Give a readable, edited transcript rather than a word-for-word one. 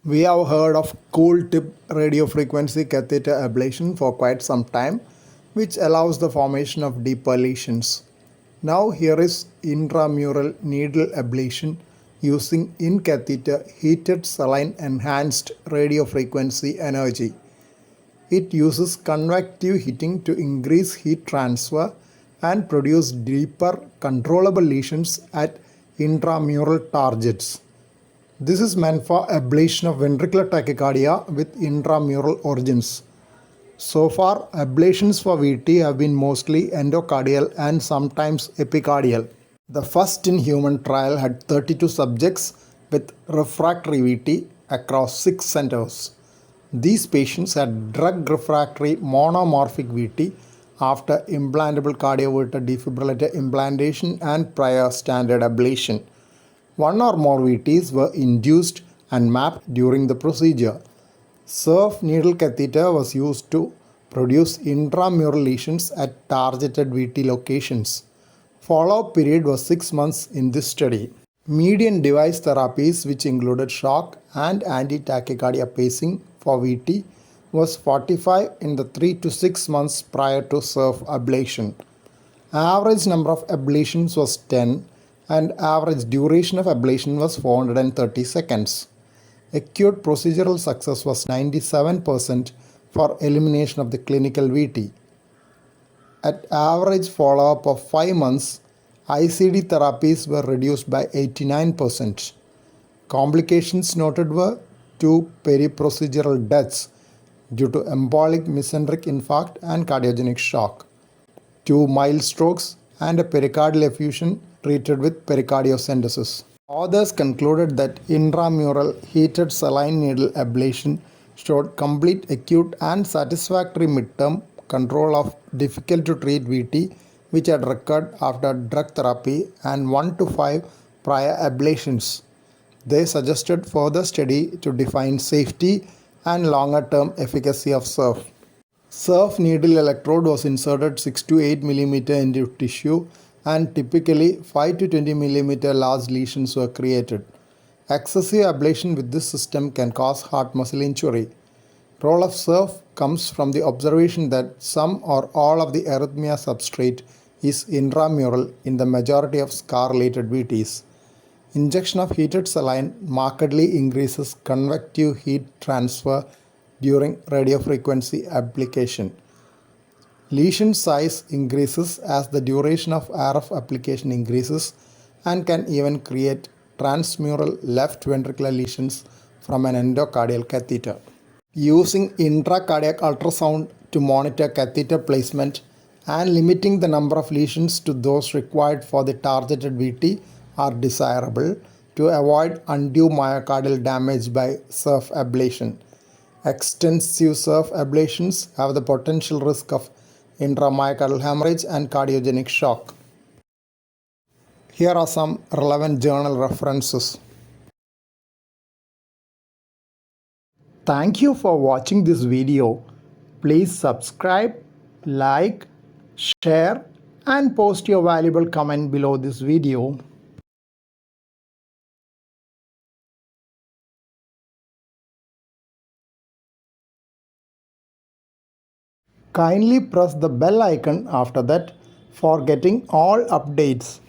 We have heard of cool tip radiofrequency catheter ablation for quite some time, which allows the formation of deeper lesions. Now here is intramural needle ablation using in-catheter heated saline-enhanced radiofrequency energy. It uses convective heating to increase heat transfer and produce deeper controllable lesions at intramural targets. This is meant for ablation of ventricular tachycardia with intramural origins. So far, ablations for VT have been mostly endocardial and sometimes epicardial. The first in human trial had 32 subjects with refractory VT across 6 centers. These patients had drug refractory monomorphic VT after implantable cardioverter defibrillator implantation and prior standard ablation. One or more VTs were induced and mapped during the procedure. SERF needle catheter was used to produce intramural lesions at targeted VT locations. Follow-up period was 6 months in this study. Median device therapies, which included shock and anti-tachycardia pacing for VT, was 45 in the 3 to 6 months prior to SERF ablation. Average number of ablations was 10 and average duration of ablation was 430 seconds. Acute procedural success was 97% for elimination of the clinical VT. At average follow-up of 5 months, ICD therapies were reduced by 89%. Complications noted were 2 periprocedural deaths due to embolic mesenteric infarct and cardiogenic shock, 2 mild strokes, and a pericardial effusion treated with pericardiocentesis. Authors concluded that intramural heated saline needle ablation showed complete acute and satisfactory midterm control of difficult to treat VT which had recurred after drug therapy and 1 to 5 prior ablations. They suggested further study to define safety and longer term efficacy of SERF. SERF needle electrode was inserted 6 to 8 mm into tissue and typically 5 to 20 mm large lesions were created. Excessive ablation with this system can cause heart muscle injury. Role of SERF comes from the observation that some or all of the arrhythmia substrate is intramural in the majority of scar-related VTs. Injection of heated saline markedly increases convective heat transfer during radiofrequency application. Lesion size increases as the duration of RF application increases and can even create transmural left ventricular lesions from an endocardial catheter. Using intracardiac ultrasound to monitor catheter placement and limiting the number of lesions to those required for the targeted VT are desirable to avoid undue myocardial damage by SERF ablation. Extensive SERF ablations have the potential risk of intramyocardial hemorrhage and cardiogenic shock. Here are some relevant journal references. Thank you for watching this video. Please subscribe, like, share, and post your valuable comment below this video. Kindly press the bell icon after that for getting all updates.